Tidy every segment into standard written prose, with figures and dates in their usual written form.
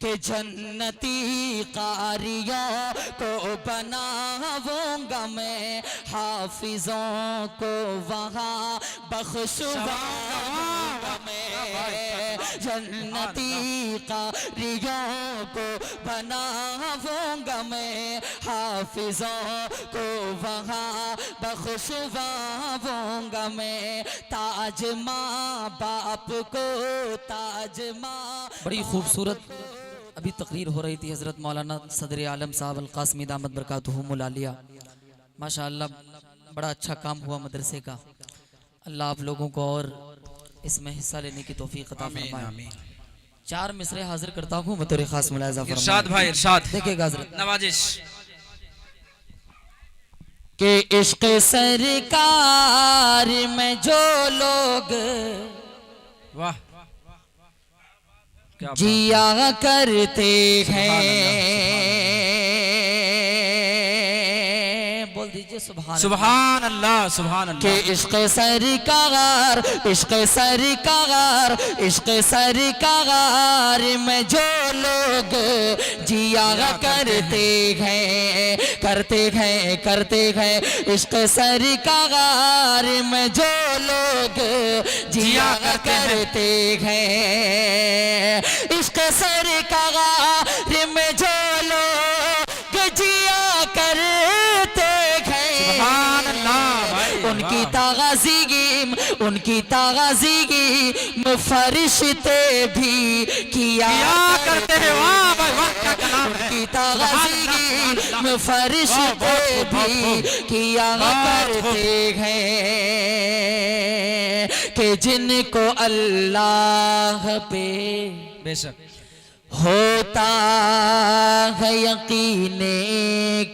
कि जन्नती कारियों को बनाऊंगा मैं, हाफिजों को वहाँ बख्शवाऊंगा मैं। जन्नती कारियों को बनाऊंगा मैं, हाफिजों को वहाँ बख्शवाऊंगा मैं। ताज माँ बाप को, ताज माँ। बड़ी खूबसूरत अभी तकरीर हो रही थी हज़रत मौलाना सदर आलम साहब अल-कासमी दामत बरकातुहुमुल आलिया। माशाअल्लाह बड़ा अच्छा काम हुआ मदरसे का। अल्लाह आप लोगों को और इसमें हिस्सा लेने की तौफीक अता फरमाए। 4 मिसरे हाजिर करता हूँ बतौर खास मुलाहिज़ा फरमाए। इरशाद भाई इरशाद देखिएगा हज़रत नवाजिश के इश्क़ सरकार में जो लोग वाह क्या जिया करते हैं, बोल दीजिए सुभान सुभान अल्लाह सुभान के अल्लाह। इश्क़ सरकार, इश्क़ सरकार, इश्क़ सरकार में जो लोग जिया करते हैं, करते हैं, करते हैं। इश्क़ सरकार में जो लोग जिया करते हैं, इश्क़ सरकार में जो लोग जिया करते हैं, सुभान अल्लाह भाई उनकी ताज़ीगी, उनकी ताज़ीगी में फरिश्ते भी किया करते हैं। वाह भाई वाह क्या कलाम है। उनकी ताज़ीगी में फरिश्ते भी किया करते हैं कि जिनको अल्लाह पे बेशक होता है यकीने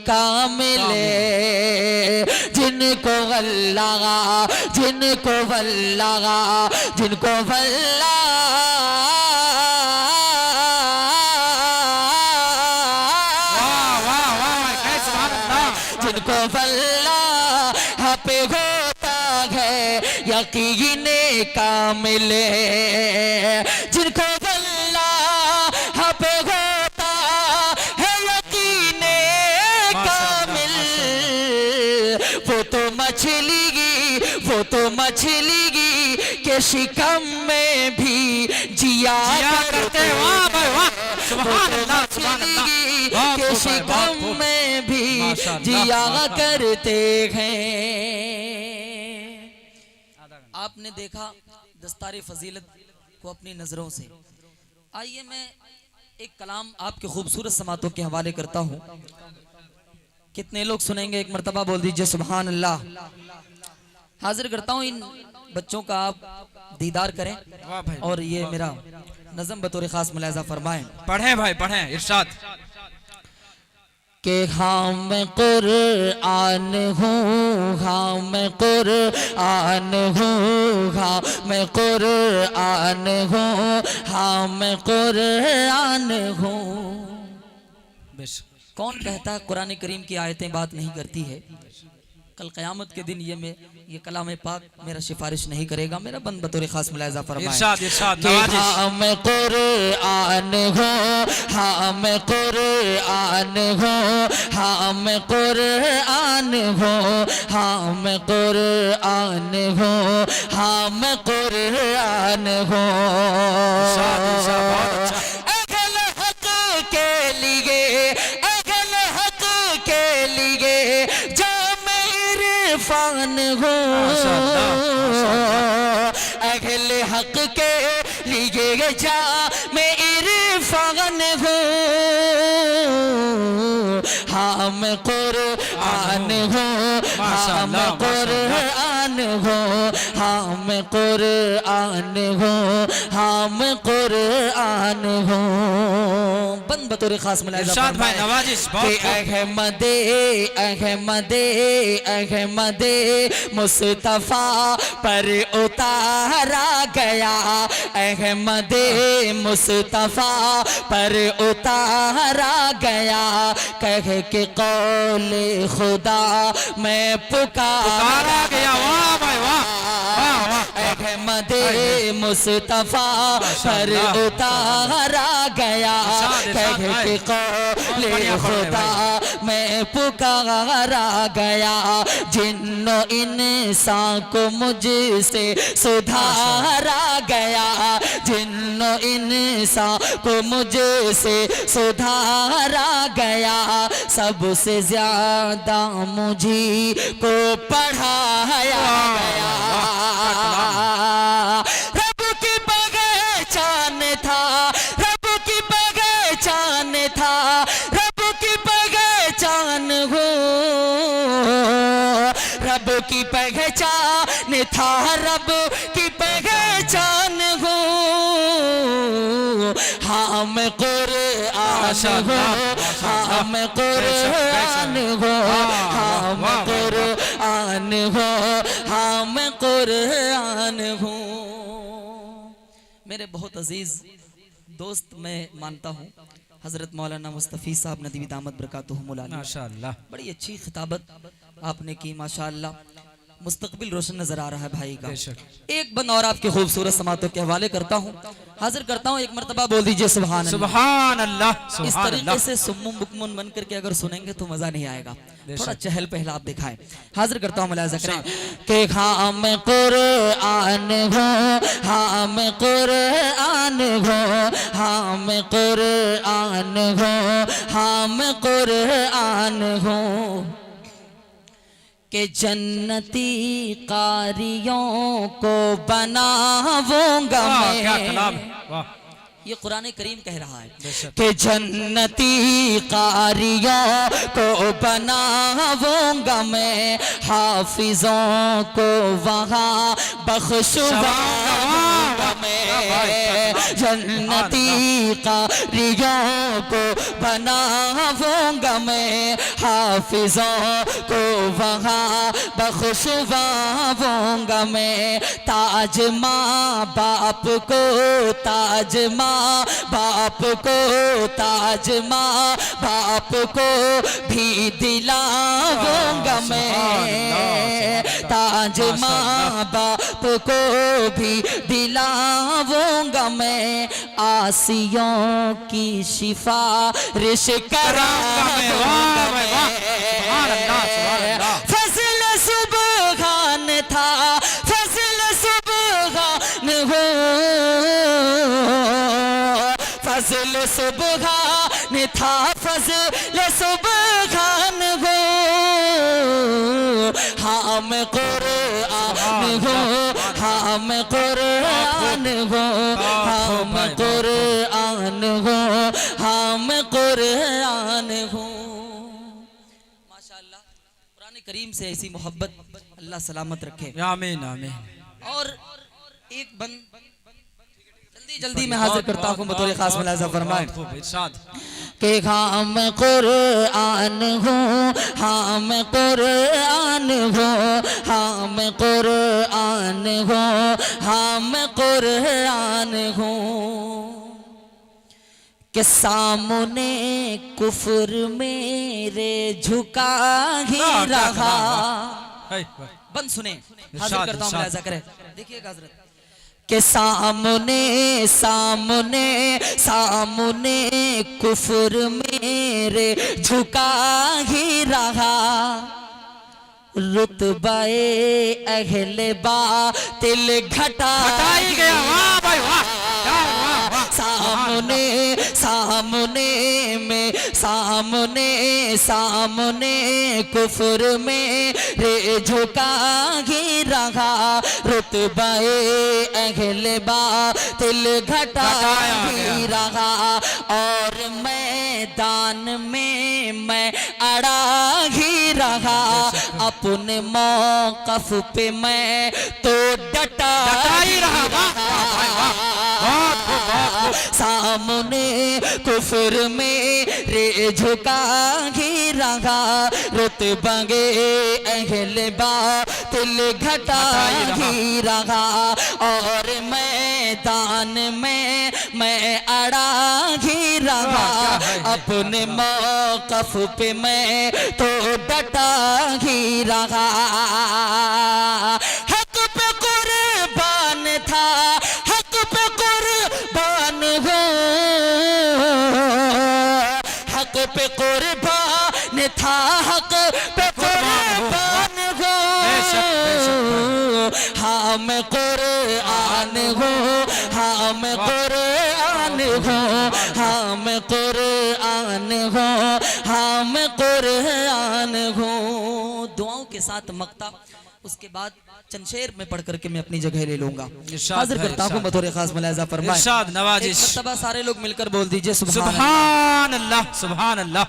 कामिल, जिनको अल्लाह, जिनको अल्लाह, जिनको अल्लाह जिनको अल्लाह पे होता है यकीने कामिल, जिनको अल्लाह पे होता है यकीने कामिल, वो तो मछली, वो तो मछली के शिकम में भी जिया करते हैं। वाह भाई वाह सुभान अल्लाह सुभान मछली अल्लाह। के शिकम में भी जिया करते हैं। आपने देखा दस्तारे फजीलत को अपनी नजरों से। आइए मैं एक कलाम आपके खूबसूरत समातों के हवाले करता हूँ। कितने लोग सुनेंगे? एक मर्तबा बोल दीजिए सुभान अल्लाह। हाजिर करता हूँ इन बच्चों का, आप दीदार करें और ये मेरा नज़म बतौर खास मुलाहिज़ा फरमाएं। पढ़े भाई पढ़े इरशाद कि हाँ मैं कुरआन हूँ, हाँ मैं कुरआन हूँ, हाँ मैं कुरआन हूँ, हाँ मैं कुरआन हूँ। बेशक कौन कहता है कुरान करीम की आयतें बात नहीं करती है? कल क़यामत के दिन ये कलाम पाक मेरा सिफारिश नहीं करेगा। मेरा बंद बतौर खास मुलाहिज़ा फरमाएं। इरशाद इरशाद हाँ मैं कुरआन हूँ, हाँ मैं कुरआन हूँ, हाँ मैं कुरआन हूँ, हाँ मैं कुरआन हूँ, हाँ मैं कुरआन हूँ। अगल हक के लिए, अगल हक के लिए फान हो, अगले हक के लिए जा मैं इरफान हो। हाँ मैं कुरआन हूँ, हाँ मैं कुरआन हूँ, हाँ मैं कुरआन हूँ, हाँ मैं कुरआन हूँ। बंद बतौर खास मुलाहिज़ा भाई नवाजिश अहमदे अहमदे अहमदे मुस्तफ़ा पर उतारा गया, अहमदे मुस्तफ़ा पर उतारा गया, कह के कौले खुदा मैं पुकारा गया। वाह भाई वाह रहमत मुस्तफा पर उतारा गया, कह के कौले खुदा मैं पुकारा गया, जिन्नो इंसान को मुझसे सुधारा गया, जिन्नो इंसान को मुझसे सुधारा गया, सबसे ज्यादा मुझे को पढ़ाया गया। रब की पहचान था, रब की पहचान था, रब की पहचान हो, रब की पहचान था, रब की पहचान हो, हम कुरान हो, हम कुरान हो, हम कुरान हो, हम कुरान हो। मेरे बहुत अजीज दोस्त मैं मानता हूँ हजरत मौलाना मुस्तफ़ी साहब नदवी दामत बरकातुहुमुल आलिया, माशाअल्लाह बड़ी अच्छी खिताबत आपने की माशाअल्लाह, मुस्तकबिल रोशन नजर आ रहा है भाई का। एक बंद और आपके खूबसूरत समातों के हवाले करता हूँ, हाजिर करता हूँ, एक मर्तबा बोल दीजिए सुभान अल्लाह। सुभान अल्लाह, इस सुभान तरीके अल्लाह। से सुम्मुम बुकमुन बन करके अगर सुनेंगे तो मजा नहीं आएगा, थोड़ा चहल पहला आप दिखाएं। हाजिर करता हूँ, मुलाहिजा करें कि हम कुरान हो, हम कुरान हो, हम कुरान हो, हम कुरान हो, के जन्नती कारियों को बनाऊंगा वाह, क्या मैं। कलाम है, वाह। ये कुरान करीम कह रहा है बेशक। कि जन्नती कारियों को बनाऊंगा मैं, हाफिजों को वहाँ बख्शवाऊंगा मैं, जन्नती कारियों को बनाऊंगा मैं, हाफिजों को वहाँ बख्शवाऊंगा मैं, ताज माँ बाप को, ताज माँ बाप को, ताज माँ बाप को भी दिलाऊंगा मैं, ताज माँ बाप को भी दिलाऊंगा मैं, आसियों की सिफारिश कराऊंगा मैं। फजल सुबहान था, फजल सुबहान हो, फजल सुबहान था, फजल सुबहान हो, हम कुरान हो, हम कुरान हो, हम कुरान हो, हम कुरान हो। माशाअल्लाह, कुरान करीम से ऐसी मोहब्बत अल्लाह सलामत रखे। आमीन आमीन। और एक बंद जल्दी मैं हाजिर करता हूँ बतौर खास मुलाहिजा फरमाएं कि हम कुरान हो, हम कुरान हो, हम कुरान हो, हम कुरान हो, के सामने कुफर मेरे झुका ही रहा। बंद सुने, हाजिर करता हूँ, मुलाहिजा करें, देखिएगा हजरत, के सामने सामने सामने कुफर मेरे झुका ही रहा, रुतबाए अहले बातिल घटा ही गया। वाह भाई वाह, सामने सामने में, सामने सामने कुफर में रे झुका ही रहा, रुतबाए अहले बातिल घटा ही रहा, और मैदान में मैं अड़ा ही रहा, अपने मौकफ पे मैं तो डटा ही रहा। सामने कुफर में रे झुका ही रहा, रुतबे अहले बातिल घटा ही रहा, और मैदान में मैं अड़ा ही रहा, अपने मौकफ पे मैं तो डटा ही रहा, हक पे कुर्बान पे कुर्बान था, हक पे कुर्बान हो। हाँ मैं कुरान हूँ, हाँ मैं कुरान हूँ, हाँ मैं कुरान हूँ, हाँ मैं कुरान हूँ। दुआओं के साथ मक्ता, उसके बाद चंद शेर में पढ़ करके मैं अपनी जगह ले लूंगा। हाजिर करता हूँ बतौर खास मुलाहिजा फरमाएं। इरशाद नवाजिश। एक मर्तबा सारे लोग मिलकर बोल दीजिए सुभान अल्लाह, सुभान अल्लाह।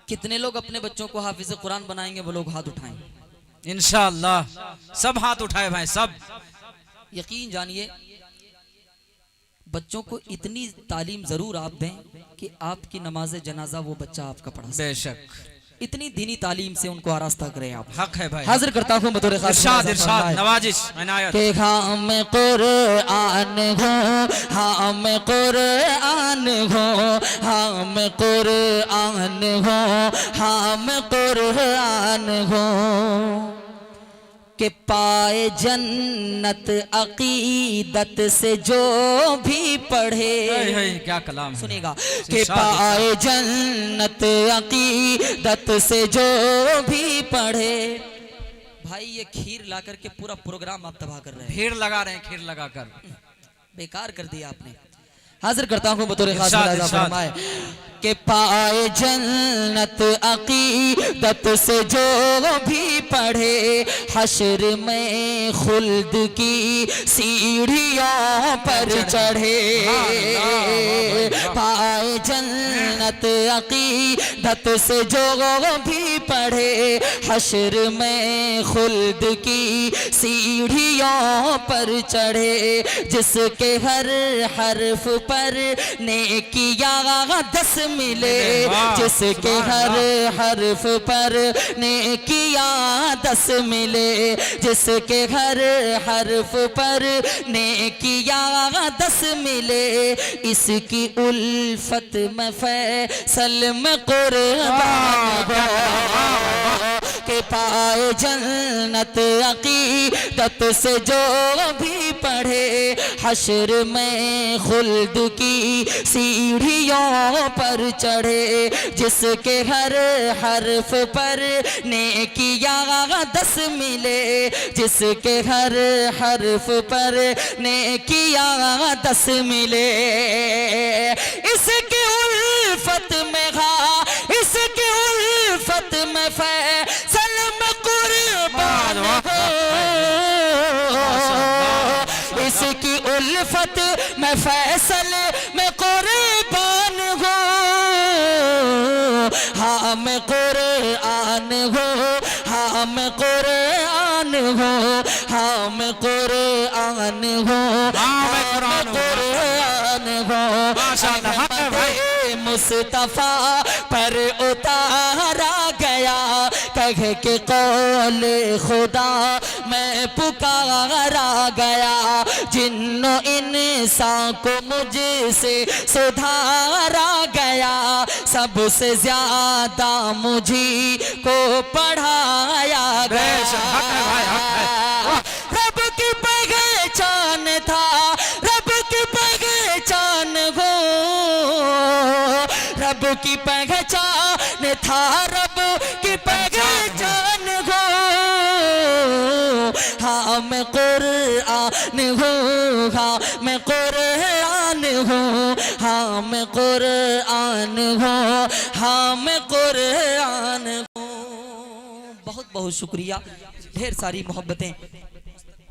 कितने लोग अपने बच्चों को हाफिज कुरान बनाएंगे, वो लोग हाथ उठाएं। इंशाअल्लाह सब हाथ उठाए भाई, सब। यकीन जानिए बच्चों को इतनी तालीम जरूर आप दें कि आपकी नमाज जनाजा वो बच्चा आपका पढ़ा सके। बेशक इतनी दीनी तालीम से उनको आरास्ता करें आप। हक है भाई। हाजिर करता हूँ बतौर खास इरशाद, इरशाद नवाजिश इनायत। के हाँ मैं कुरान हूँ, हाँ मैं कुरान हूँ, हाँ मैं कुरान हूँ, हाँ मैं कुरान हूँ। के पाए जन्नत अकीदत से जो भी पढ़े। क्या कलाम है। सुनिएगा। के पाए जन्नत अकीदत से जो भी पढ़े। भाई ये खीर ला करके पूरा प्रोग्राम आप तबाह कर रहे हैं। खीर लगा रहे हैं, खीर लगा कर बेकार कर दिया आपने। हाजिर करता हूँ बतौर खास मुलाहिजा फरमाए के पाए जन्नत अकीदत से जो भी पढ़े, हश्र में खुल्द की सीढ़ियों पर चढ़े। पाए जन्नत अकीदत से जो भी पढ़े, हश्र में खुल्द की सीढ़ियों पर चढ़े। जिसके हर हर्फ पर नेकियां 10 मिले, जिसके हर हर्फ पर नेकियां 10 मिले, जिसके हर हर्फ पर नेकियां 10 मिले। इसकी उल्फत में फैसल में कुर्बान के पाए जन्नत अकीदत से जो भी पढ़े, हश्र में खुल्द की सीढ़ियों पर चढ़े। जिसके हर हर्फ पर नेकियां 10 मिले, जिसके हर हर्फ पर नेकियां 10 मिले। इसकी उल्फत में इसकी उल्फत में फैसल में कुर्बान हो। इसकी उल्फत में फैसल में कुर्बान हो। हाँ मैं कुरान हो, हाँ मैं कुरान हो, हाँ मैं कुरान हो, हाँ मैं कुरान हो। मुस्तफा पर उतारा गया, कह के कौल खुदा मैं पुकारा गया। जिन्नो इंसान को मुझसे सुधारा गया, सबसे ज्यादा मुझी को पढ़ाया गया। रब की पहचान था, रब की पहचान हो, रब की पहचान था, रब की पहचान हो। हाँ मैं कुरान हूँ, हाँ मैं कुरान हूँ, हाँ मैं कुरान हूँ, हाँ मैं कुरान हूँ। बहुत बहुत शुक्रिया, ढेर सारी मोहब्बतें।